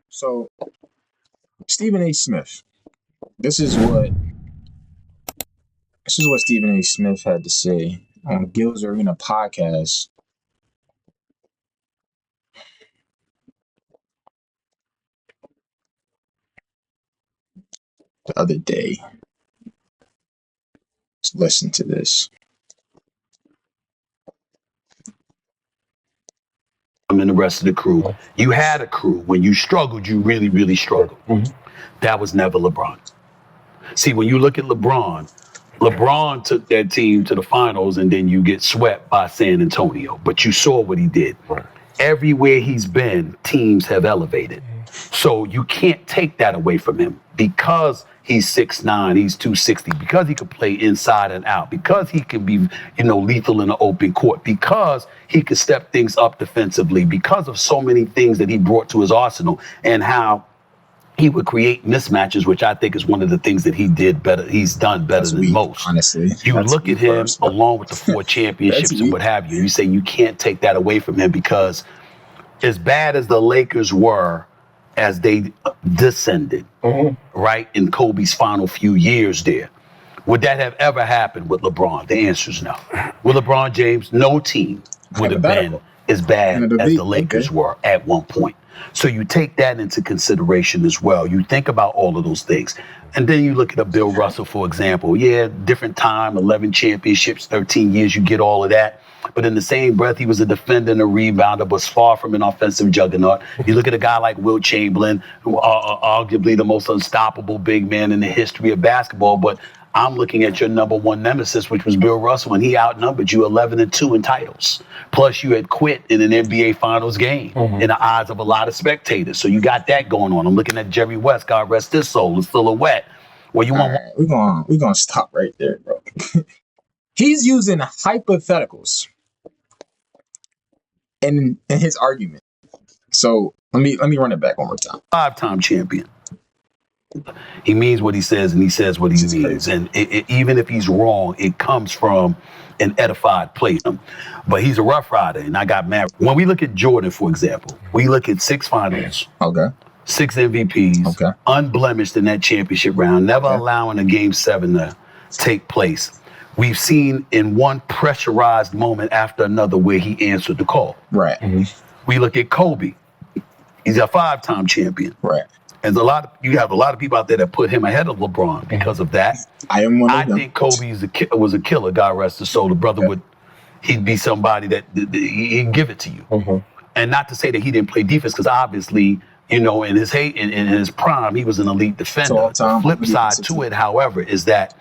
So Stephen A. Smith. This is what Stephen A. Smith had to say on Gil's Arena podcast the other day. Let's listen to this. And the rest of the crew. You had a crew. When you struggled, you really, really struggled. That was never LeBron. See, when you look at LeBron took that team to the finals and then you get swept by San Antonio. But you saw what he did. Everywhere he's been, teams have elevated. So you can't take that away from him because he's 6'9", he's 260, because he could play inside and out, because he can be, lethal in the open court, because he could step things up defensively, because of so many things that he brought to his arsenal and how he would create mismatches, which I think is one of the things that he did better. He's done better than most. Honestly, you look at him along with the 4 championships and what have you. You say you can't take that away from him because as bad as the Lakers were as they descended, right, in Kobe's final few years there, would that have ever happened with LeBron? The answer is no. With LeBron James, no team would have been as bad as the Lakers were at one point. So you take that into consideration as well. You think about all of those things. And then you look at a Bill Russell, for example. Yeah, different time, 11 championships, 13 years, you get all of that. But in the same breath, he was a defender and a rebounder, was far from an offensive juggernaut. You look at a guy like Wilt Chamberlain, who are arguably the most unstoppable big man in the history of basketball. But I'm looking at your number one nemesis, which was Bill Russell, and he outnumbered you 11-2 in titles. Plus, you had quit in an NBA Finals game in the eyes of a lot of spectators. So you got that going on. I'm looking at Jerry West, God rest his soul, in Silhouette. Well, you want? Right, we're gonna stop right there, bro. He's using hypotheticals in his argument. So let me run it back one more time. 5-time champion. He means what he says, and he says what he means. And even if he's wrong, it comes from an edified place. But he's a rough rider, and I got mad. When we look at Jordan, for example, we look at 6 finals. Okay. 6 MVPs. Okay. Unblemished in that championship round, never allowing a Game 7 to take place. We've seen in one pressurized moment after another where he answered the call. Right. We look at Kobe. He's a 5-time champion. Right. And you have a lot of people out there that put him ahead of LeBron because of that. I am one of them. I think Kobe was a killer, God rest his soul. The brother he'd be somebody that he'd give it to you. And not to say that he didn't play defense, because obviously, in his prime, he was an elite defender. The flip side to it, however, is that.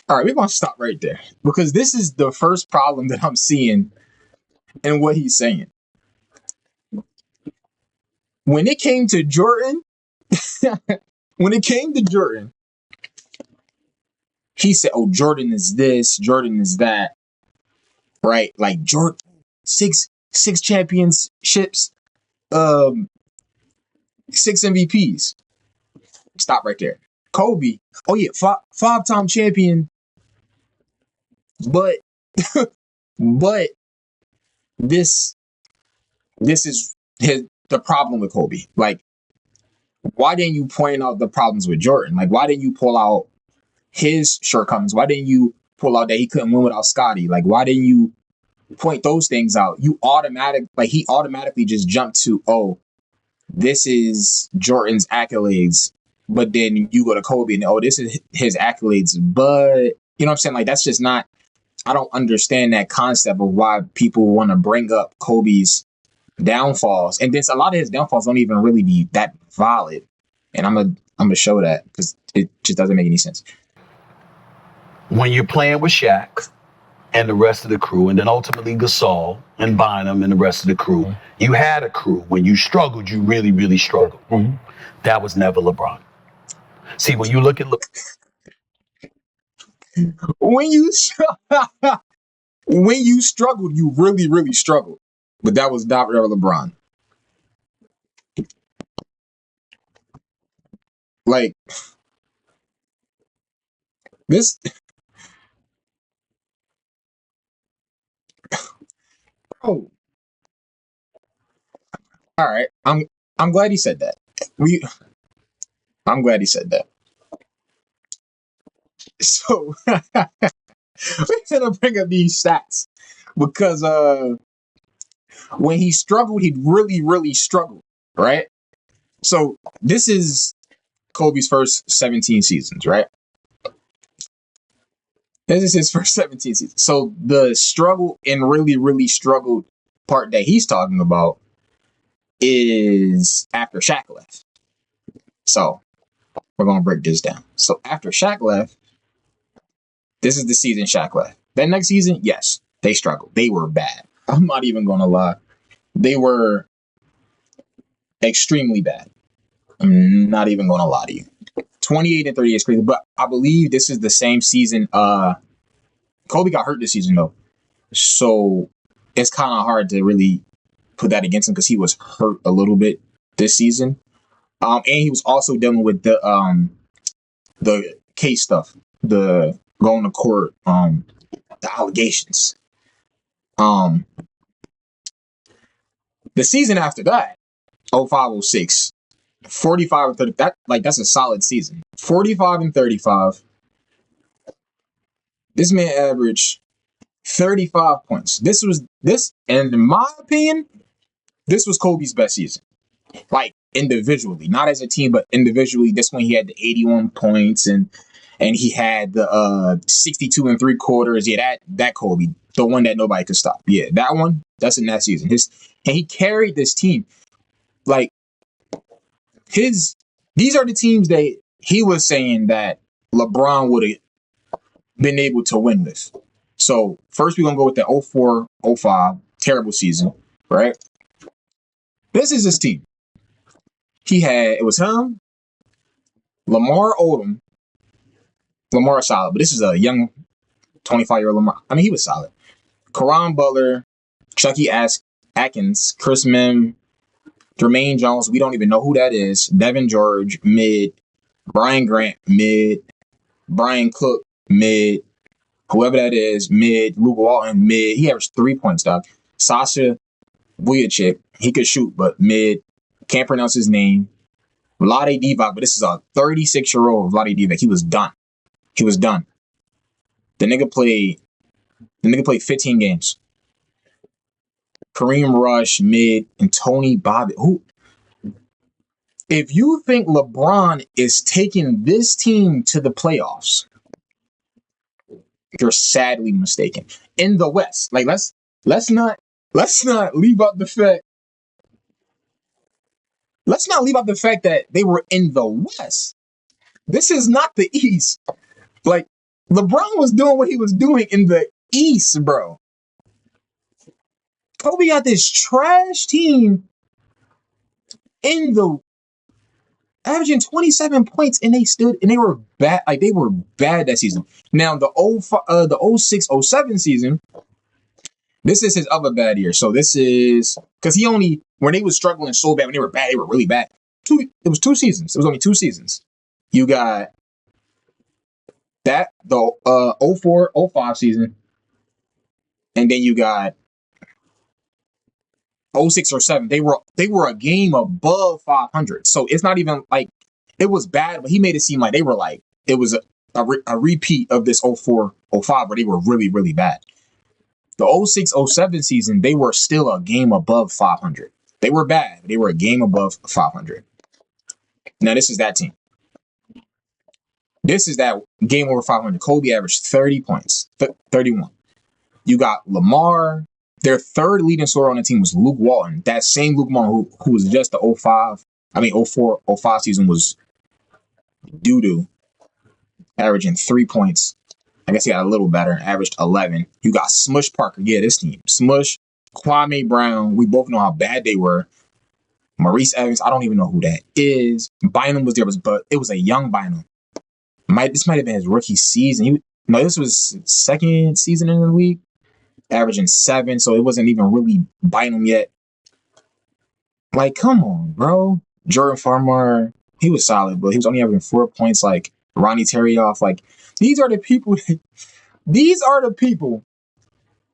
All right, we're gonna stop right there because this is the first problem that I'm seeing in what he's saying. When it came to Jordan, he said, "Oh, Jordan is this, Jordan is that." Right? Like Jordan, six championships, 6 MVPs. Stop right there. Kobe, oh yeah, 5-time champion. But this is the problem with Kobe. Like, why didn't you point out the problems with Jordan? Like, why didn't you pull out his shortcomings? Why didn't you pull out that he couldn't win without Scottie? Like, why didn't you point those things out? He automatically just jumped to, oh, this is Jordan's accolades. But then you go to Kobe and, oh, this is his accolades. But, you know what I'm saying? Like, that's just not, I don't understand that concept of why people want to bring up Kobe's downfalls. And then a lot of his downfalls don't even really be that valid. And I'm gonna show that because it just doesn't make any sense. When you're playing with Shaq and the rest of the crew, and then ultimately Gasol and Bynum and the rest of the crew, you had a crew. When you struggled, you really, really struggled. That was never LeBron. See, when you look at when you struggled, you really, really struggled. But that was not ever LeBron. Like this. Oh, all right. I'm glad he said that. I'm glad he said that. So we're gonna bring up these stats because when he struggled, he really, really struggled, right? So this is Kobe's first 17 seasons, right? This is his first 17 seasons. So the struggle and really, really struggled part that he's talking about is after Shaq left. So we're gonna break this down. So after Shaq left, this is the season Shaq left. That next season, yes, they struggled. They were bad. I'm not even gonna lie. They were extremely bad. I'm not even gonna lie to you. 28 and 30 is crazy, but I believe this is the same season. Kobe got hurt this season though, so it's kind of hard to really put that against him because he was hurt a little bit this season. And he was also dealing with the case stuff, the going to court, the allegations. The season after that, 05-06, 45 and 30. That's a solid season. 45 and 35. This man averaged 35 points. And in my opinion, this was Kobe's best season. Like individually, not as a team, but individually. This one he had the 81 points and he had the 62 and 3/4. Yeah, that Kobe, the one that nobody could stop. Yeah, that one. That's in that season. And he carried this team. Like these are the teams that he was saying that LeBron would have been able to win with. So first we're gonna go with the 04-05 terrible season, right? This is his team. It was him, Lamar Odom. Lamar solid, but this is a young 25-year-old Lamar. I mean, he was solid. Karan Butler, Chucky Atkins, Chris Mim, Jermaine Jones, we don't even know who that is. Devin George, mid. Brian Grant, mid. Brian Cook, mid. Whoever that is, mid. Luke Walton, mid. He averaged 3 points, dog. Sasha Vujacic, he could shoot, but mid. Can't pronounce his name. Vlade Divac, but this is a 36-year-old Vlade Divac. He was done. The nigga played 15 games. Kareem Rush, mid, and Tony Bobbitt. If you think LeBron is taking this team to the playoffs, you're sadly mistaken. In the West, like let's not leave out the fact. Let's not leave out the fact that they were in the West. This is not the East. Like LeBron was doing what he was doing in the East, bro. Kobe got this trash team in the averaging 27 points, and they were bad. Like they were bad that season. Now the 06-07 season, this is his other bad year. So this is because when they was struggling so bad, when they were bad, they were really bad. It was 2 seasons. It was only 2 seasons. You got that the 04-05 season, and then you got 06 or 07, they were a game above 500. So it's not even like it was bad, but he made it seem like they were like it was a repeat of this 04-05 where they were really, really bad. The 06-07 season, they were still a game above 500. They were bad, but they were a game above 500. Now this is that team. This is that game over 500. Kobe averaged 30 points, 31. You got Lamar. Their third leading scorer on the team was Luke Walton. That same Luke Walton who was just the 04-05 season was doo-doo, averaging 3 points. I guess he got a little better, averaged 11. You got Smush Parker. Yeah, this team. Smush, Kwame Brown. We both know how bad they were. Maurice Evans. I don't even know who that is. Bynum was there, but it was a young Bynum. This might have been his rookie season. This was his second season in the league. Averaging 7, so it wasn't even really Bynum yet. Like, come on, bro. Jordan Farmer, he was solid, but he was only averaging 4 points. Like Ronnie Terrioff. Like these are the people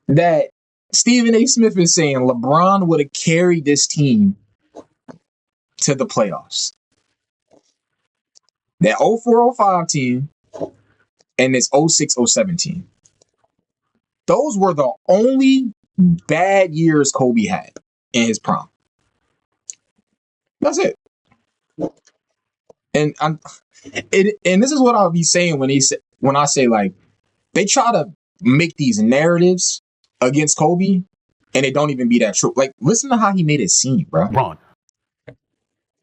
that Stephen A. Smith is saying LeBron would have carried this team to the playoffs. That 04-05 team and this 06-07 team. Those were the only bad years Kobe had in his prime. That's it. And this is what I'll be saying when I say, like, they try to make these narratives against Kobe and it don't even be that true. Like, listen to how he made it seem, bro. Ron.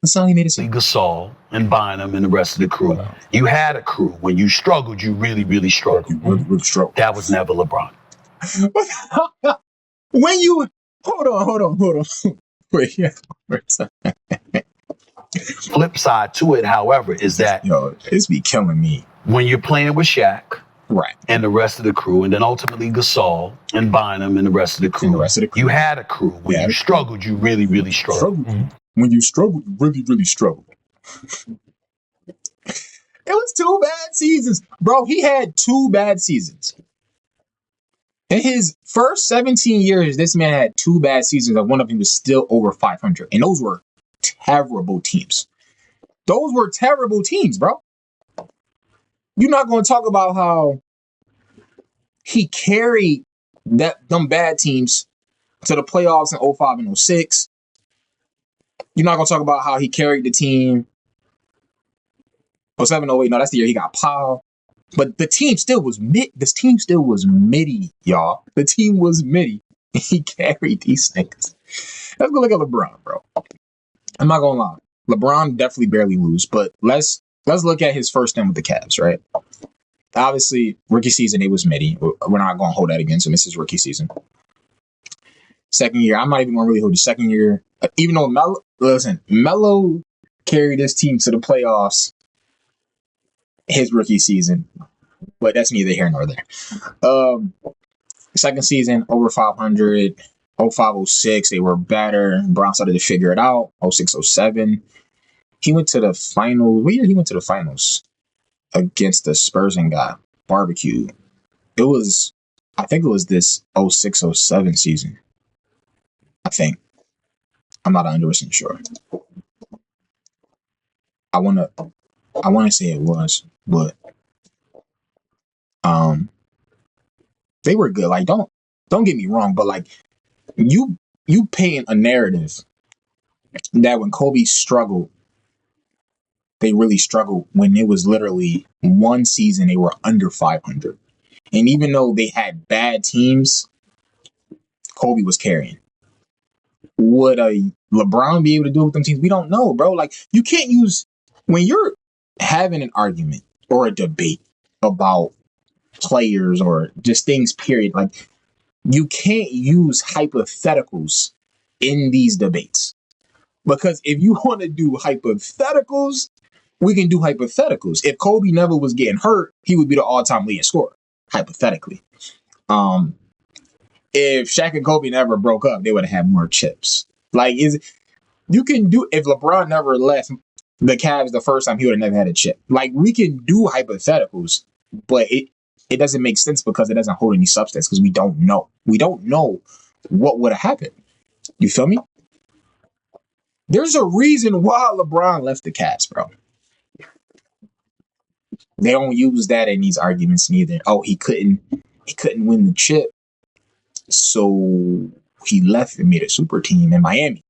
Listen how he made it seem. Gasol and Bynum and the rest of the crew. Wow. You had a crew. When you struggled, you really, really struggled. You really struggled. That was never LeBron. When you hold on. Wait, yeah. Flip side to it, however, is that it's be killing me when you're playing with Shaq, right, and the rest of the crew, and then ultimately Gasol and Bynum and the rest of the crew. You had a crew. When you struggled, you really, really struggled. When you struggled, you really, really struggled. It was 2 bad seasons, bro. He had 2 bad seasons. In his first 17 years, this man had 2 bad seasons, and one of them was still over 500. And those were terrible teams. Those were terrible teams, bro. You're not going to talk about how he carried them bad teams to the playoffs in 05 and 06. You're not going to talk about how he carried the team 07, 08. No, that's the year he got piled. But the team still was This team still was middy, y'all. The team was middy. He carried these things. Let's go look at LeBron, bro. I'm not gonna lie. LeBron definitely barely lose, but let's look at his first stint with the Cavs, right? Obviously, rookie season, it was middy. We're not gonna hold that against him. This is rookie season. Second year, I'm not even gonna really hold the second year. Even though Melo carried this team to the playoffs his rookie season, but that's neither here nor there. Second season, over 500. 05-06, they were better. Brown started to figure it out. 06-07, he went to the finals. What year he went to the finals? Against the Spurs and got barbecued. I think it was this 06-07 season. I think. I'm not 100% sure. I wanna say it was, but they were good. Like, don't get me wrong, but like you paint a narrative that when Kobe struggled, they really struggled when it was literally one season they were under 500. And even though they had bad teams, Kobe was carrying. Would a LeBron be able to do it with them teams? We don't know, bro. Like, you can't use, when you're having an argument or a debate about players or just things, period, like, you can't use hypotheticals in these debates. Because if you want to do hypotheticals, we can do hypotheticals. If Kobe never was getting hurt, he would be the all-time leading scorer, hypothetically. If Shaq and Kobe never broke up, they would have had more chips. Like, you can do, if LeBron never left the Cavs the first time, he would have never had a chip. Like, we can do hypotheticals, but it doesn't make sense because it doesn't hold any substance because we don't know. We don't know what would have happened. You feel me? There's a reason why LeBron left the Cavs, bro. They don't use that in these arguments neither. Oh, he couldn't win the chip, so he left and made a super team in Miami.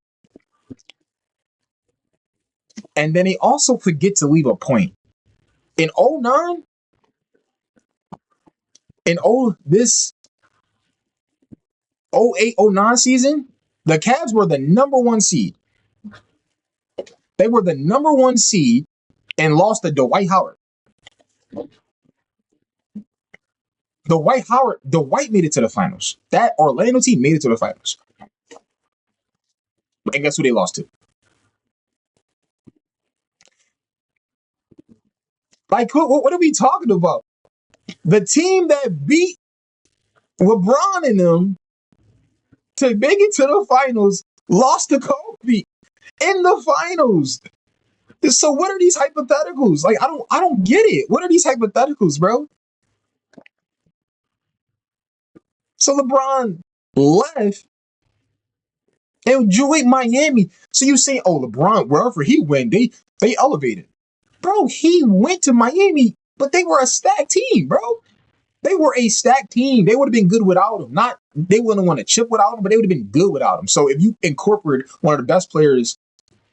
And then they also forget to leave a point. In 09, this 08-09 season, the Cavs were the number 1 seed. They were the number 1 seed and lost to Dwight Howard. Dwight made it to the finals. That Orlando team made it to the finals. And guess who they lost to? Like, what are we talking about? The team that beat LeBron and them to make it to the finals lost to Kobe in the finals. So what are these hypotheticals? Like, I don't get it. What are these hypotheticals, bro? So LeBron left and joined Miami. So you say, oh, LeBron, wherever he went, they elevated. Bro, he went to Miami, but they were a stacked team, bro. They were a stacked team. They would have been good without him. Not they wouldn't want to chip without him, but they would have been good without him. So if you incorporate one of the best players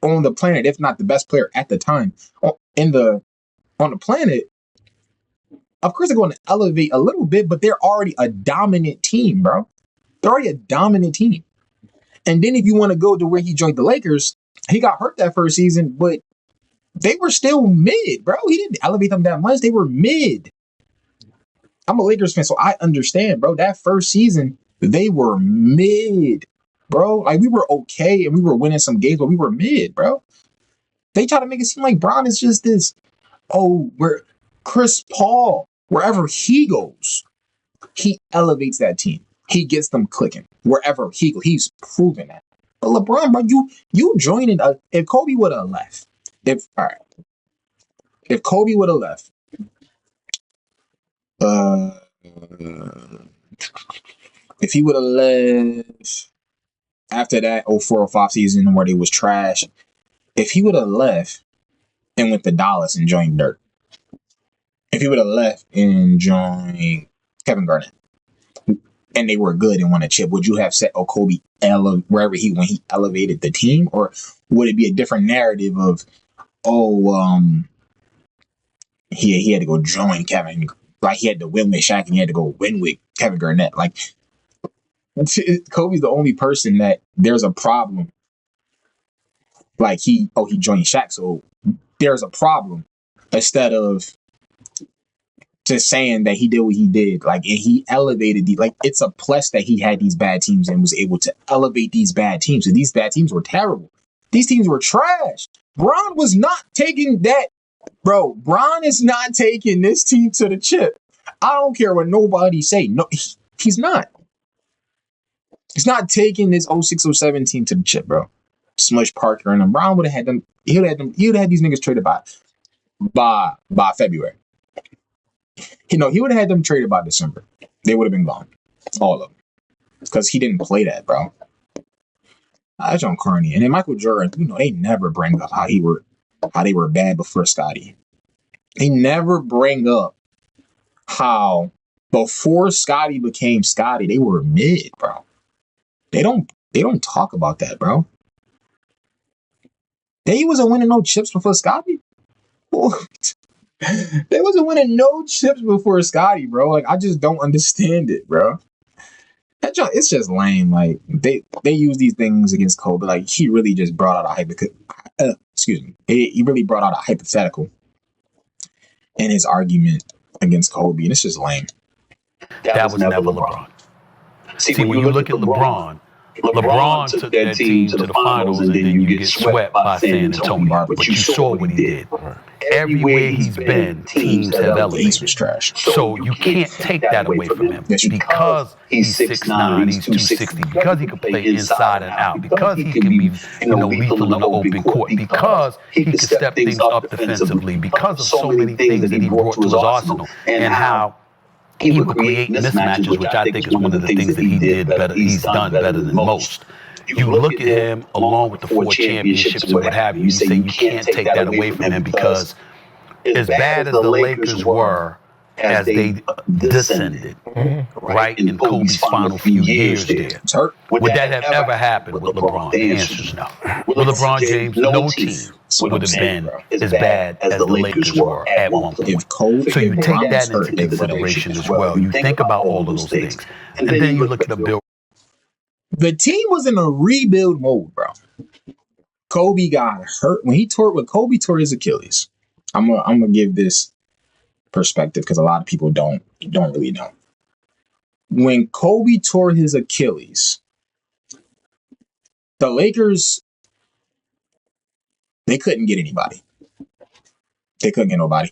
on the planet, if not the best player at the time on the planet, of course they're going to elevate a little bit, but they're already a dominant team, bro. They're already a dominant team. And then if you want to go to where he joined the Lakers, he got hurt that first season, but they were still mid, bro. He didn't elevate them that much. They were mid. I'm a Lakers fan, so I understand, bro. That first season, they were mid, bro. Like, we were okay and we were winning some games, but we were mid, bro. They try to make it seem like Bron is just this, we're Chris Paul, wherever he goes, he elevates that team. He gets them clicking. Wherever he goes, he's proven that. But LeBron, bro, you joining if Kobe would have left, if Kobe would have left, if he would have left after that 04-05 season where they was trash, if he would have left and went to Dallas and joined Dirk, if he would have left and joined Kevin Garnett, and they were good and won a chip, would you have said, Kobe, wherever he went, he elevated the team? Or would it be a different narrative of, he had to go join Kevin, like he had to win with Shaq and he had to go win with Kevin Garnett? Like, Kobe's the only person that there's a problem. Like he joined Shaq, so there's a problem. Instead of just saying that he did what he did, like, and he elevated it's a plus that he had these bad teams and was able to elevate these bad teams. And these bad teams were terrible. These teams were trash. Bron was not taking that, bro. Bron is not taking this team to the chip. I don't care what nobody say. No, he's not. He's not taking this 06-07 team to the chip, bro. Smush Parker and them. Bron would have had them. He would have had these niggas traded by February. He would have had them traded by December. They would have been gone. All of them. Because he didn't play that, bro. That's on corny. And then Michael Jordan, they never bring up how they were bad before Scottie. They never bring up how before Scottie became Scottie, they were mid, bro. They don't talk about that, bro. They wasn't winning no chips before Scottie. They wasn't winning no chips before Scottie, bro. Like, I just don't understand it, bro. It's just lame. Like, they use these things against Kobe. Like, he really just brought out he really brought out a hypothetical in his argument against Kobe, and it's just lame. That was never LeBron. See, when you look at LeBron took that team to the finals, and then you get swept by San Antonio. But you saw what he did. Everywhere he's been, teams have elevated. Was trash. So you can't take that away from him. Because he's 6'9", he's 260, because he can play inside and out, because he can be lethal in the open court, because he can step things up defensively, because of so many things that he brought to his arsenal, and how he would create mismatches, which I think is one of the things that he did better. He's done better than most. You look at him along with the 4 championships and what have you. You say you can't take that away from him, because as bad as the Lakers were as they descended, right, in Kobe's final few years there, would that have ever happened with LeBron? The answer is no. With LeBron James, no team would have been as bad as the Lakers were at one point. So you take that into consideration as well. You think about all of those things. And then you look at the Bill. The team was in a rebuild mode, bro. Kobe got hurt. When Kobe tore his Achilles. I'm gonna give this perspective because a lot of people don't really know. When Kobe tore his Achilles, the Lakers, they couldn't get anybody. They couldn't get nobody.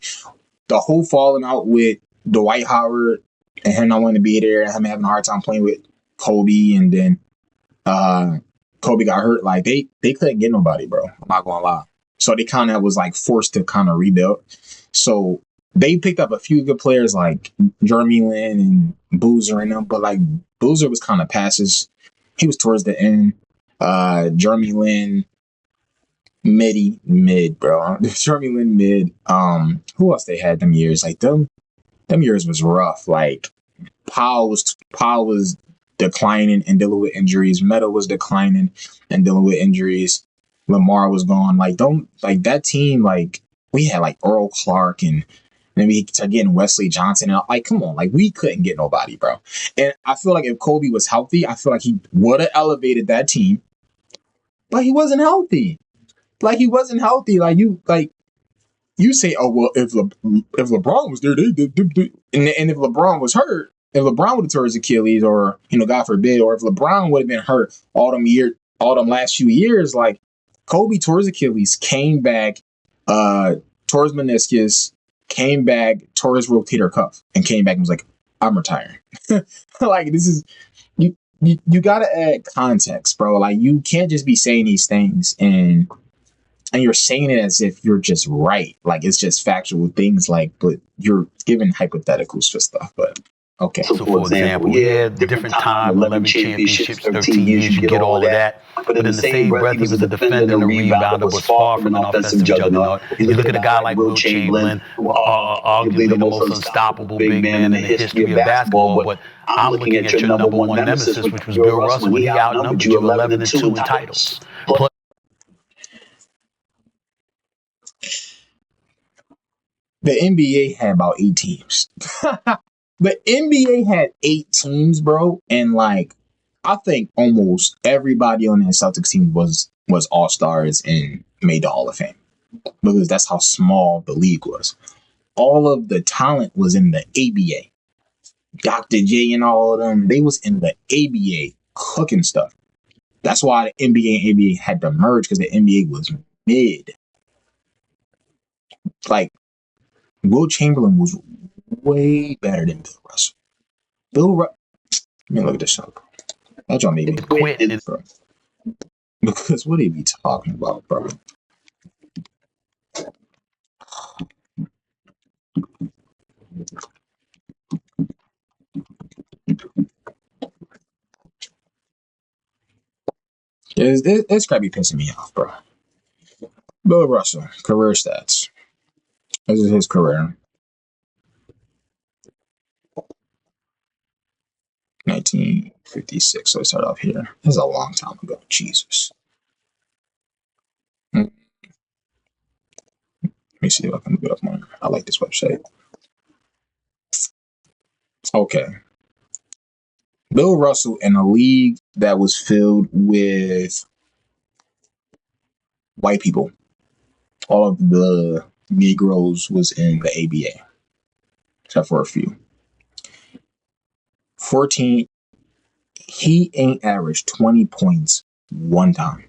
The whole falling out with Dwight Howard and him not wanting to be there and him having a hard time playing with Kobe, and then Kobe got hurt. Like, they couldn't get nobody, bro. I'm not gonna lie. So they kind of was like forced to kind of rebuild. So they picked up a few good players like Jeremy Lin and Boozer and them, but like Boozer was kind of passes. He was towards the end. Jeremy Lin, mid, bro. Jeremy Lin mid. Who else they had them years? Like them years was rough. Like Powell was declining and dealing with injuries. Meta was declining and dealing with injuries. Lamar was gone. Like don't like that team. Like we had like Earl Clark and then we started getting Wesley Johnson. And like, come on, like we couldn't get nobody, bro. And I feel like if Kobe was healthy, I feel like he would have elevated that team. But he wasn't healthy. Like he wasn't healthy. You say, oh well, if LeBron was there, and if LeBron was hurt, if LeBron would have tore his Achilles, or God forbid, or if LeBron would have been hurt all them last few years, like Kobe tore his Achilles, came back, tore his meniscus, came back, tore his rotator cuff, and came back and was like, I'm retiring. Like this is you got to add context, bro. Like you can't just be saying these things and you're saying it as if you're just right. Like it's just factual things, but you're giving hypotheticals for stuff. But okay. So for example, different time, 11 championships, 13 years, you get all of that. But in the same breath, he was a defender and a rebounder, was far from an offensive juggernaut. You look at a guy like Will Chamberlain, arguably the most unstoppable big man in the history of basketball. But I'm looking at your number one nemesis, which was Bill Russell, when he outnumbered you 11-2 in titles. The NBA had about 8 teams. The NBA had 8 teams, bro, and I think almost everybody on that Celtics team was all-stars and made the Hall of Fame because that's how small the league was. All of the talent was in the ABA. Dr. J and all of them, they was in the ABA cooking stuff. That's why the NBA and ABA had to merge, because the NBA was mid. Like, Will Chamberlain was way better than Bill Russell. Let me look at this up. That y'all made me quit, bro. Because what are you talking about, bro? This gotta be pissing me off, bro. Bill Russell, career stats. This is his career. 1956. So let's start off here. This is a long time ago. Jesus. Let me see if I can look it up more. I like this website. Okay. Bill Russell in a league that was filled with white people. All of the Negroes was in the ABA, except for a few. 14. He ain't averaged 20 points one time.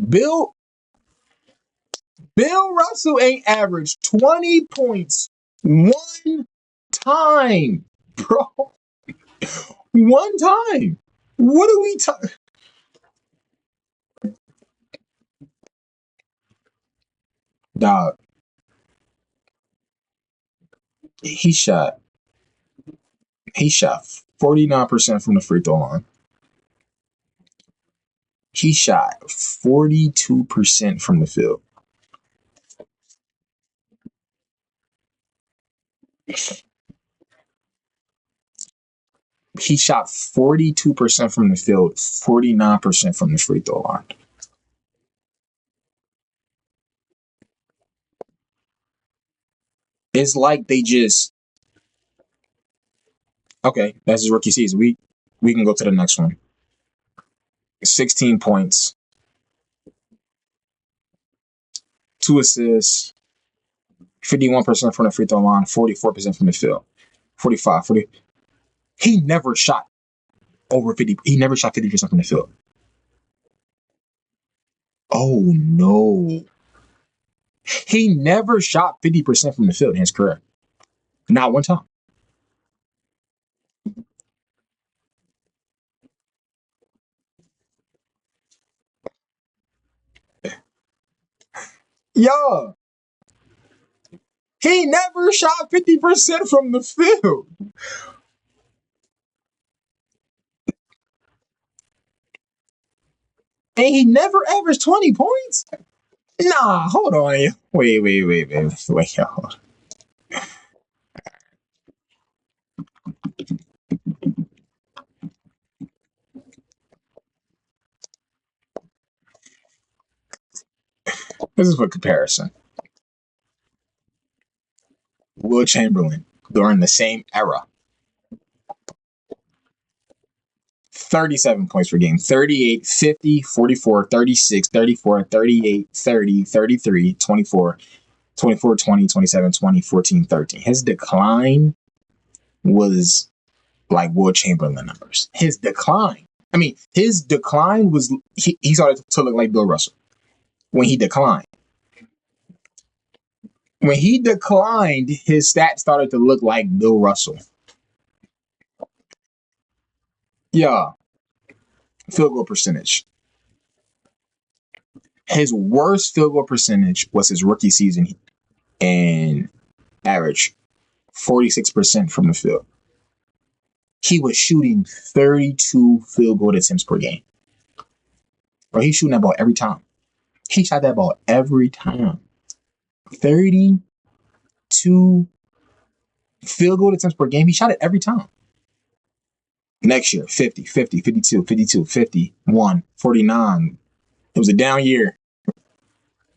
Bill Russell ain't averaged 20 points one time, bro. One time. What are we talking? Dog. He shot 49% from the free throw line. He shot 42% from the field. He shot 42% from the field, 49% from the free throw line. It's like they just... Okay, that's his rookie season. We can go to the next one. 16 points, 2 assists, 51% from the free throw line, 44% from the field, 40. He never shot over 50. He never shot 50% from the field. Oh, no. He never shot 50% from the field in his career. Not one time. Yo. He never shot 50% from the field. And he never averaged 20 points? Nah, hold on. Wait. Hold. This is for comparison. Will Chamberlain, during the same era, 37 points per game, 38, 50, 44, 36, 34, 38, 30, 33, 24, 24, 20, 27, 20, 14, 13. His decline was like Will Chamberlain numbers. His decline was, he started to look like Bill Russell when he declined. When he declined, his stats started to look like Bill Russell. Yeah. Field goal percentage. His worst field goal percentage was his rookie season and average 46% from the field. He was shooting 32 field goal attempts per game. Bro, he's shooting that ball every time. He shot that ball every time. 32 field goal attempts per game. He shot it every time. Next year, 50, 50, 52, 52, 51, 49. It was a down year.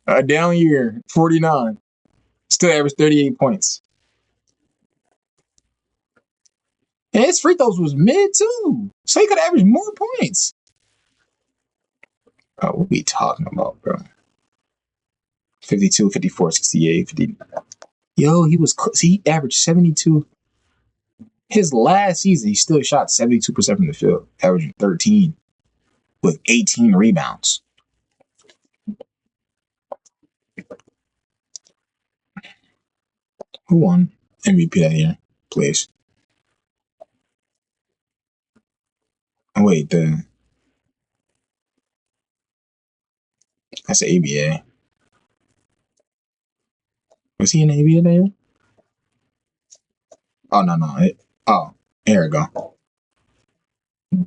49. Still averaged 38 points. And his free throws was mid too. So he could average more points. Oh, what we talking about, bro? 52, 54, 68, 50. Yo, he averaged 72. His last season, he still shot 72% from the field, averaging 13 with 18 rebounds. Who won MVP that year, please? Oh, wait, that's the ABA. Was he in the ABA that year? Oh, no. Here we go.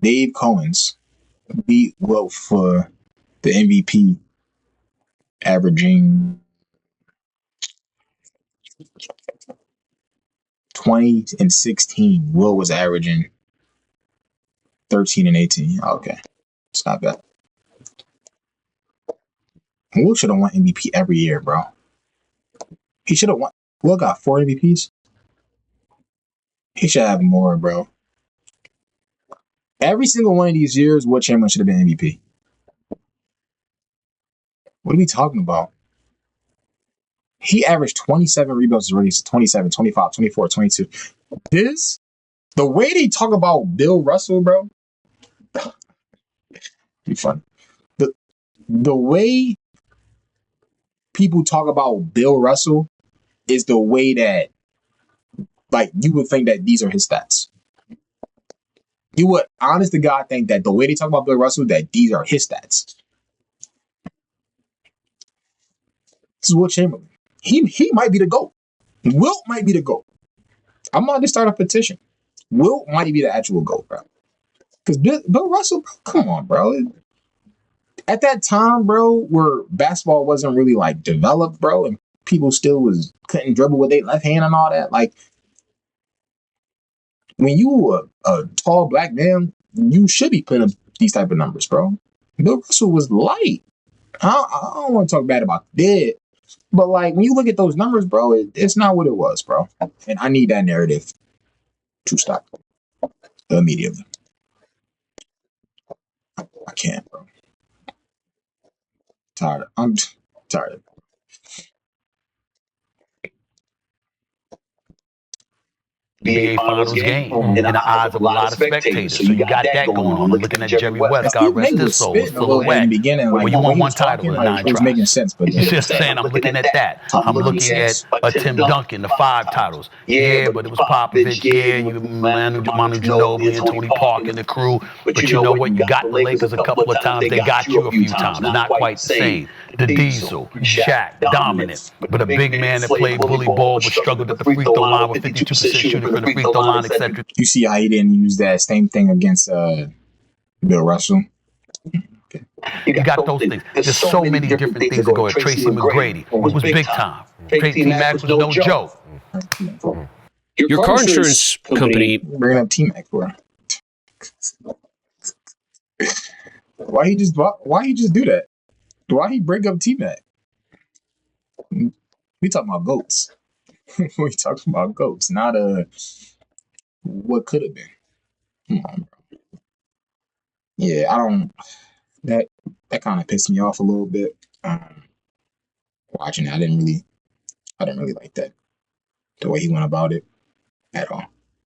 Dave Cohen's beat Wilt for the MVP, averaging 20 and 16. Wilt was averaging 13 and 18. Okay. It's not bad. Wilt should have won MVP every year, bro. He should have won. Wilt got 4 MVPs. He should have more, bro. Every single one of these years, Wilt Chamberlain should have been MVP. What are we talking about? He averaged 27 rebounds as rookie, 27, 25, 24, 22. The way they talk about Bill Russell, bro, be fun. The way people talk about Bill Russell is the way that, like, you would think that these are his stats. You would, honest to God, think that the way they talk about Bill Russell, that these are his stats. This is Wilt Chamberlain. He might be the GOAT. Wilt might be the GOAT. I'm about to start a petition. Wilt might be the actual GOAT, bro. Because Bill Russell, bro, come on, bro. At that time, bro, where basketball wasn't really, like, developed, bro, and people still couldn't dribble with their left hand and all that, like, when you were a tall black man, you should be putting up these type of numbers, bro. Bill Russell was light. I don't want to talk bad about that. But, like, when you look at those numbers, bro, it's not what it was, bro. And I need that narrative to stop immediately. I can't, bro. Tired. I'm tired. NBA Finals game in the eyes of a lot of spectators. So you got that going on. Looking at Jerry West, God rest his soul, silhouette. Well, you won one title in 9 tries. Making sense, but you just saying, I'm looking at that. I'm looking at a Tim Duncan, the 5 titles. Yeah, but it was Popovich. Yeah, you Manu Ginobili and Tony Parker and the crew. But you know what? You got the Lakers a couple of times. They got you a few times. Not quite the same. The Diesel, Shaq, dominant, but a big man that played bully ball but struggled at the free throw line with 52% shooting from the free throw line, etc. You see how he didn't use that same thing against Bill Russell? Okay. You got those things. There's so many different things that go at Tracy McGrady, who was big time. T-Mac was no joke. Your car insurance company. Bringing up T-Mac for. Why he just do that? Why he bring up T-Mac? We talking about goats. We talking about goats, not what could have been. Come on, bro. Yeah, I don't. That kind of pissed me off a little bit. Watching it, I didn't really like that, the way he went about it at all.